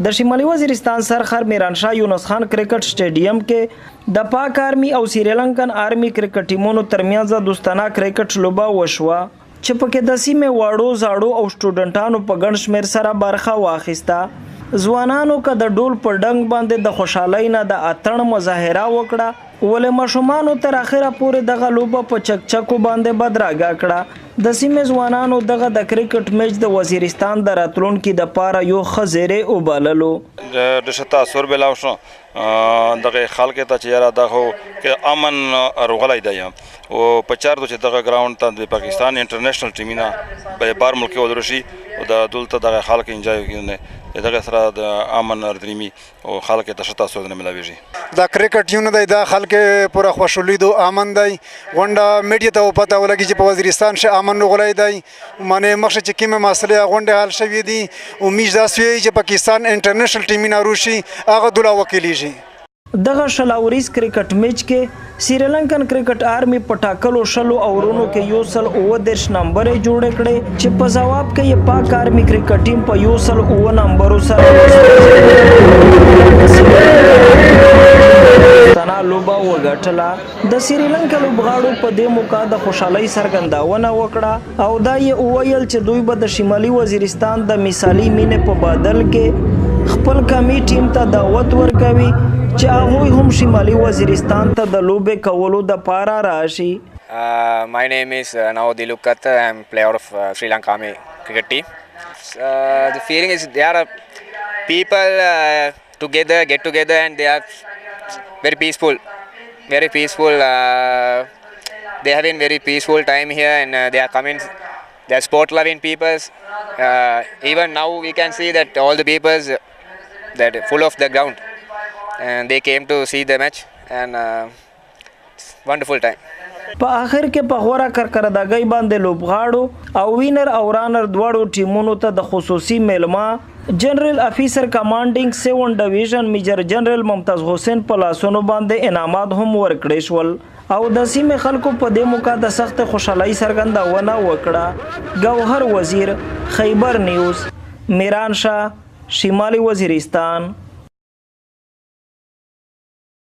د شمالي وزیرستان سرخر میرانشاه یونس خان کرکټ سټیډیم کې د پاک ارمي او سريلنکن ارمي کرکټ ټیمونو ترمينځه دوستانه کرکټ لوبه وشوه چې پکې د سیمې واړو زاړو او سټوډنټانو په ګڼ شمېر سره برخه واخیسته ځوانانو که د ډول په ډنګ باندې د خوشحالۍ نه د اتڼ مظاهره وکړه ولې ماشومانو تر اخره پورې دغه لوبه په چکچکو باندې بدرګه کړه د سیمې ځوانانو دغه د کرکټ میچ د وزیرستان د راتلونکي د پاره یو ښه زیری وبللو د شتا سور بلاو شو دغه خلک ته چې یاره دا خو کې امن روغلی دی او په چار دو چې دغه ګراوند ته د پاکستان انټرنیشنل ټیمونه به بار ملک ودرشي او د دولت دغه خلک انجوای کوي دغه سره د امن ردريمي او خلک ته شتا سود نه ملاويږي دا کرکټ یو نه دی دا خلک پورا خوشحالي دو امن دی غونډه میډیا ته پته ولګي چې په وزیرستان شه امن غولای دی معنی مخشه چې کومه مسله غونډه حل شوې دي امید دا سوي چې پاکستان انټرنیشنل ټیم نه روشي هغه دوله وکیلیږي دغه شلاوریز کرکټ میچ کې سريلنکن کرکټ ارمي په ټاکلو شلو اورونو کې یو سل 39 نمبر جوړ کړي چې په جواب کې یې پاک ارمي کرکټ ټیم په یو سل 9 نمبر سره تنا لوبه وګټله د سريلنکا لوبغاړو په دې موقع د خوشحالۍ څرګندونه وکړه او دا یې وویل چې دوی به د شمالي وزیرستان د مثالي مینې په بدل کې خپل کمی ټیم ته دعوت ورکوي چې هغوی هم شمالي وزیرستان ته د لوبې کولو د پاره راشي. My name is Naudi Lukat. I am player of Sri Lanka Army cricket team. The feeling is there are people get together and they are very peaceful. They have been very peaceful time here and they are coming. They are sport loving people. Even now we can see that all the people that full of the ground. And they came to see the match and wonderful time. په اخر کې په غوړه کارکردګۍ باندې لوبغاړو او وینر او رانر دواړو ټیمونو ته د خصوصي میلمه جنرال افیسر کمانډینګ 7 ډیویژن میجر جنرال ممتاز حسین په لاسونو باندې انعامات هم ورکړي شول او د سیمې خلکو په دې موقع د سخت خوشحالۍ څرګندونه وکړه. گوهر وزیر، خیبر نیوز، میرانشاه، شمالي وزیرستان.